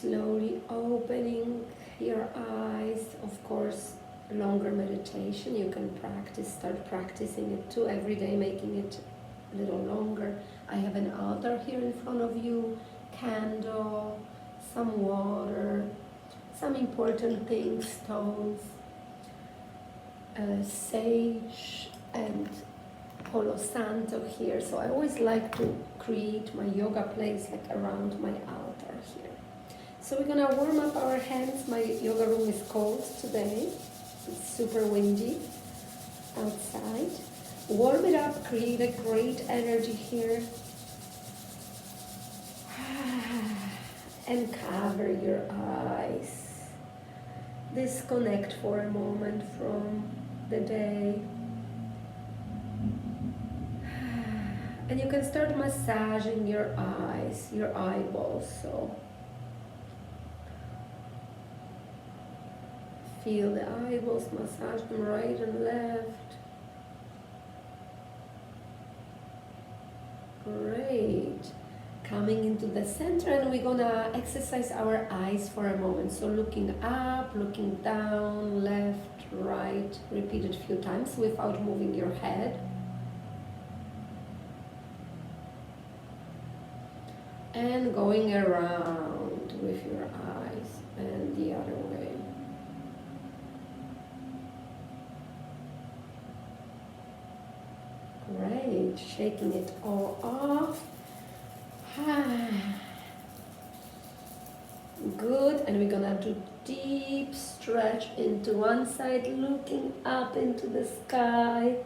Slowly opening your eyes. Of course, longer meditation. You can start practicing it too every day, making it a little longer. I have an altar here in front of you, candle, some water, some important things, stones, sage, and Palo Santo here. So I always like to create my yoga place like around my altar here. So we're gonna warm up our hands. My yoga room is cold today. It's super windy outside. Warm it up, create a great energy here. And cover your eyes. Disconnect for a moment from the day. And you can start massaging your eyes, your eyeballs. So feel the eyeballs, massage them right and left. Great. Coming into the center, and we're gonna exercise our eyes for a moment. So looking up, looking down, left, right, repeat it a few times without moving your head. And going around with your eyes and the other way. Great, shaking it all off. Good, and we're gonna do deep stretch into one side, looking up into the sky.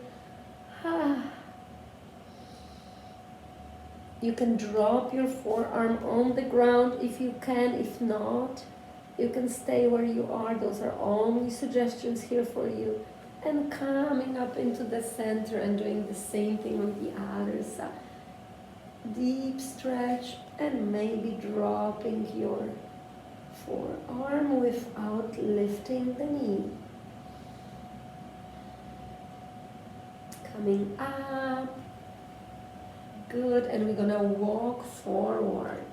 You can drop your forearm on the ground if you can. If not, you can stay where you are. Those are only suggestions here for you. And coming up into the center and doing the same thing on the other side. Deep stretch, and maybe dropping your forearm without lifting the knee. Coming up. Good, and we're gonna walk forward.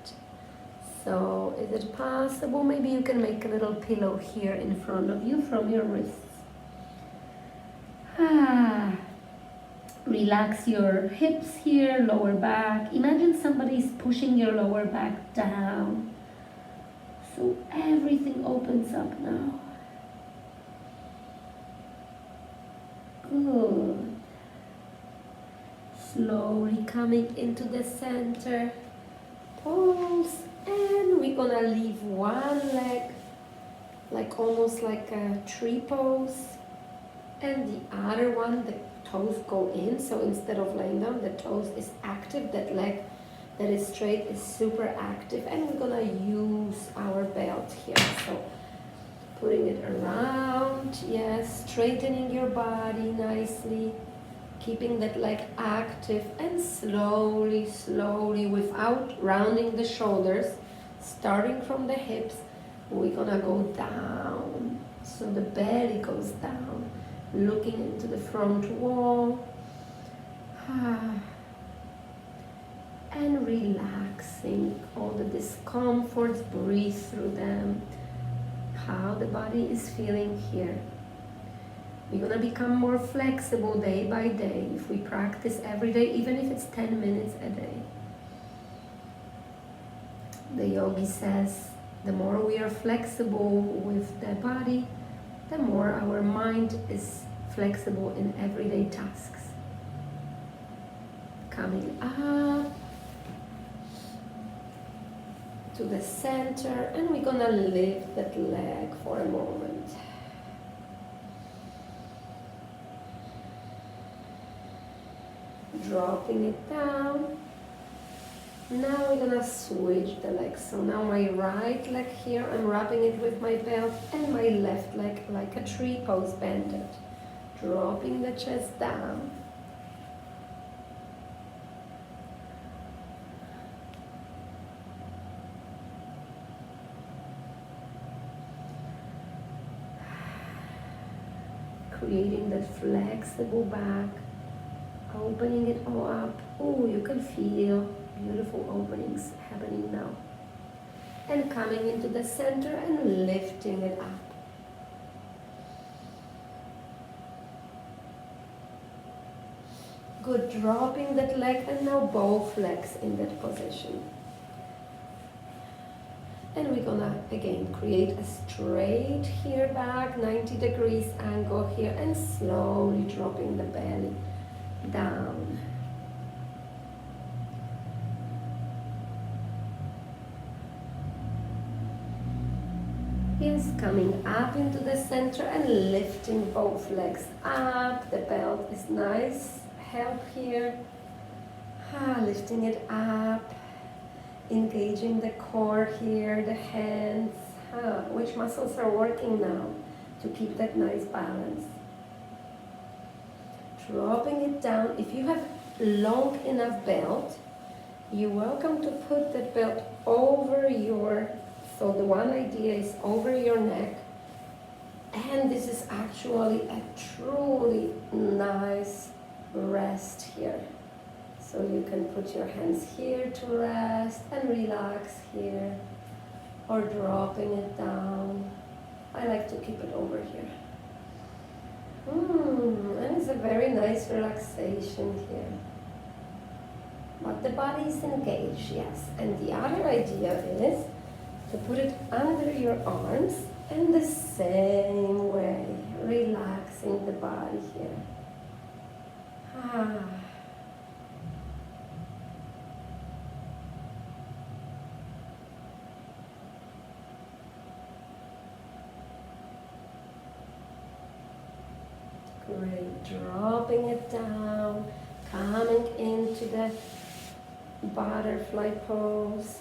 So is it possible? Maybe you can make a little pillow here in front of you from your wrists. Relax your hips here, lower back. Imagine somebody's pushing your lower back down. So everything opens up now. Good. Slowly coming into the center. Pulse. And we're gonna leave one leg, like almost like a tree pose. And the other one, the toes go in. So instead of laying down, the toes is active. That leg that is straight is super active. And we're gonna use our belt here. So putting it around, yes, straightening your body nicely. Keeping that leg active, and slowly, slowly, without rounding the shoulders, starting from the hips, we're gonna go down. So the belly goes down, looking into the front wall. And relaxing all the discomforts, breathe through them. How the body is feeling here. We're gonna become more flexible day by day if we practice every day, even if it's 10 minutes a day. The yogi says, the more we are flexible with the body, the more our mind is flexible in everyday tasks. Coming up to the center, and we're gonna lift that leg for a moment. Dropping it down. Now we're gonna switch the legs. So now my right leg here, I'm wrapping it with my belt, and my left leg like a tree pose, bended. Dropping the chest down. Creating that flexible back. Opening it all up. Oh, you can feel beautiful openings happening now. and coming into the center and lifting it up. Good, dropping that leg and now both legs in that position. And we're gonna again create a straight here back, 90 degrees angle here, and slowly dropping the belly down. Yes, coming up into the center and lifting both legs up. The belt is nice help here. Lifting it up, engaging the core here, the hands. Which muscles are working now to keep that nice balance? Dropping it down. If you have long enough belt, you're welcome to put that belt over your, so the one idea is over your neck, and this is actually a truly nice rest here. So you can put your hands here to rest and relax here, or dropping it down. I like to keep it over here. And it's a very nice relaxation here. But the body is engaged, yes. And the other idea is to put it under your arms in the same way, relaxing the body here. Great, dropping it down, coming into the butterfly pose.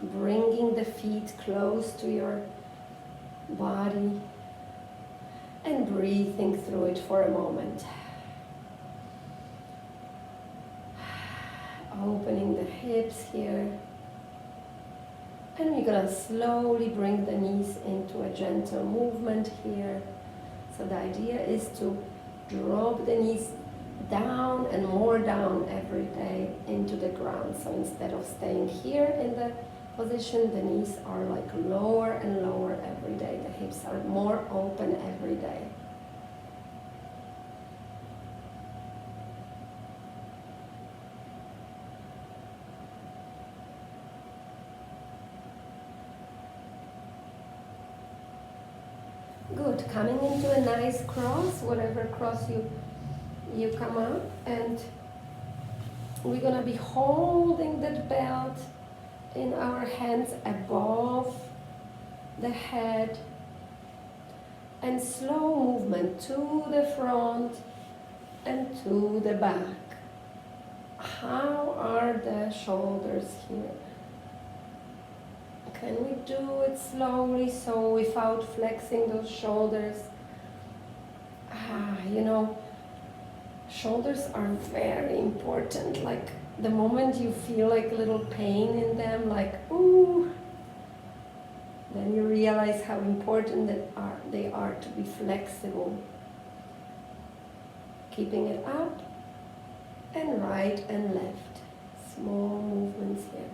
Bringing the feet close to your body and breathing through it for a moment. Opening the hips here. And we're going to slowly bring the knees into a gentle movement here. So the idea is to drop the knees down and more down every day into the ground. So instead of staying here in the position, the knees are like lower and lower every day. The hips are more open every day. Good, coming into a nice cross, whatever cross you come up, and we're gonna be holding that belt in our hands above the head, and slow movement to the front and to the back. How are the shoulders here? Can we do it slowly, so without flexing those shoulders? You know, shoulders are very important. Like the moment you feel like a little pain in them, like ooh, then you realize how important they are to be flexible. Keeping it up and right and left. Small movements here.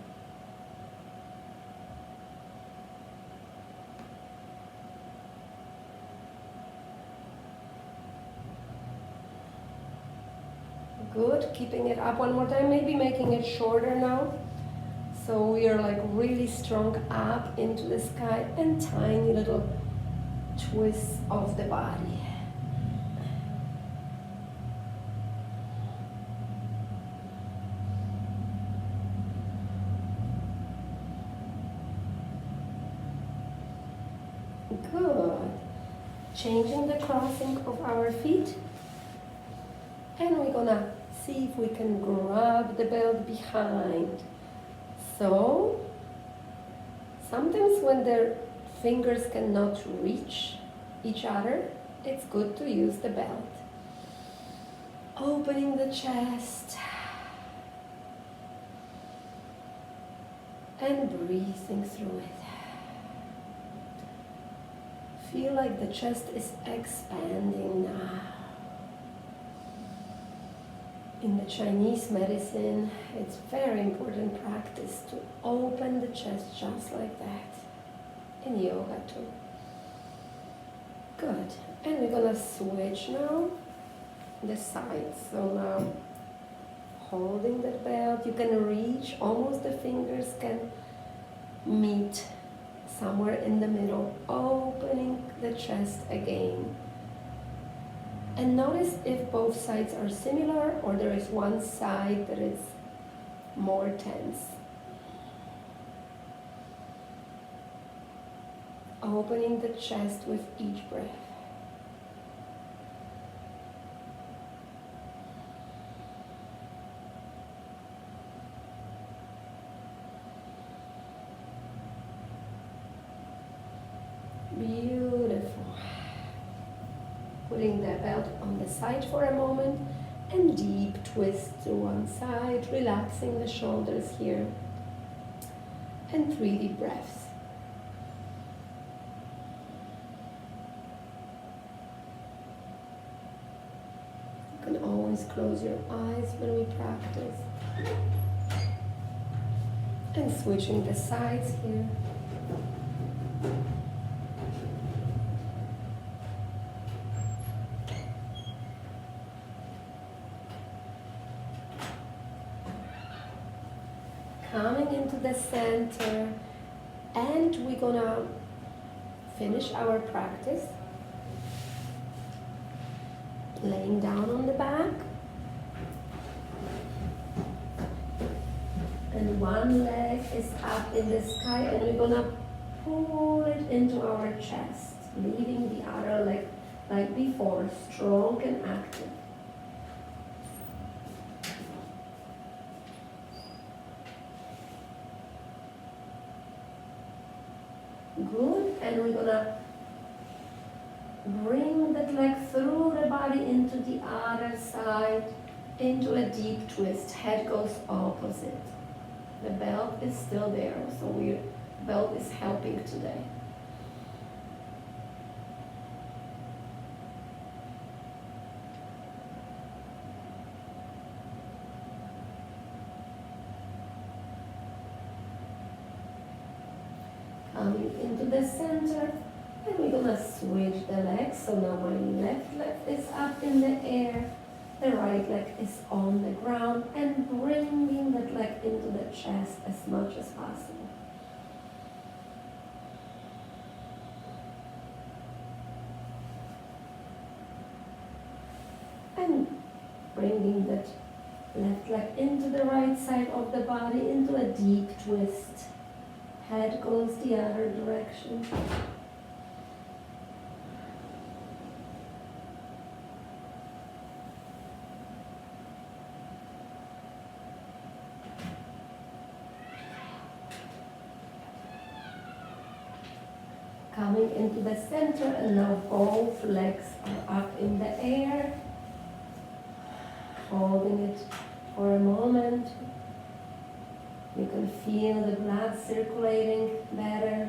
Good, keeping it up one more time, maybe making it shorter now. So we are like really strong up into the sky and tiny little twists of the body. Good. Changing the crossing of our feet. And we're gonna see if we can grab the belt behind. So, sometimes when their fingers cannot reach each other, it's good to use the belt. Opening the chest. And breathing through it. Feel like the chest is expanding now. In the Chinese medicine, it's very important practice to open the chest just like that. In yoga too. Good. And we're gonna switch now the sides. So now holding the belt, you can reach, almost the fingers can meet somewhere in the middle, opening the chest again. And notice if both sides are similar or there is one side that is more tense. Opening the chest with each breath. Beautiful. Putting the belt on the side for a moment and deep twist to one side, relaxing the shoulders here. And 3 deep breaths. You can always close your eyes when we practice. And switching the sides here. Coming into the center, and we're gonna finish our practice laying down on the back, and one leg is up in the sky, and we're gonna pull it into our chest, leaving the other leg like before, strong and active. Good, and we're gonna bring that leg through the body into the other side, into a deep twist. Head goes opposite. The belt is still there, so the belt is helping today. Coming into the center, and we're gonna switch the legs. So now my left leg is up in the air, the right leg is on the ground, and bringing that leg into the chest as much as possible. And bringing that left leg into the right side of the body, into a deep twist. Head goes the other direction. Coming into the center, and now both legs are up in the air. Holding it for a moment. You can feel the blood circulating better.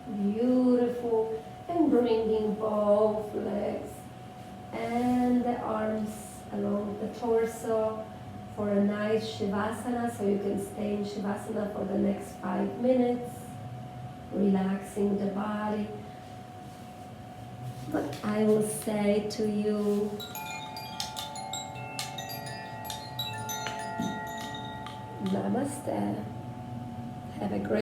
Beautiful. And bringing both legs and the arms along the torso for a nice Shavasana, so you can stay in Shavasana for the next 5 minutes. Relaxing the body. But I will say to you, Namaste. Have a great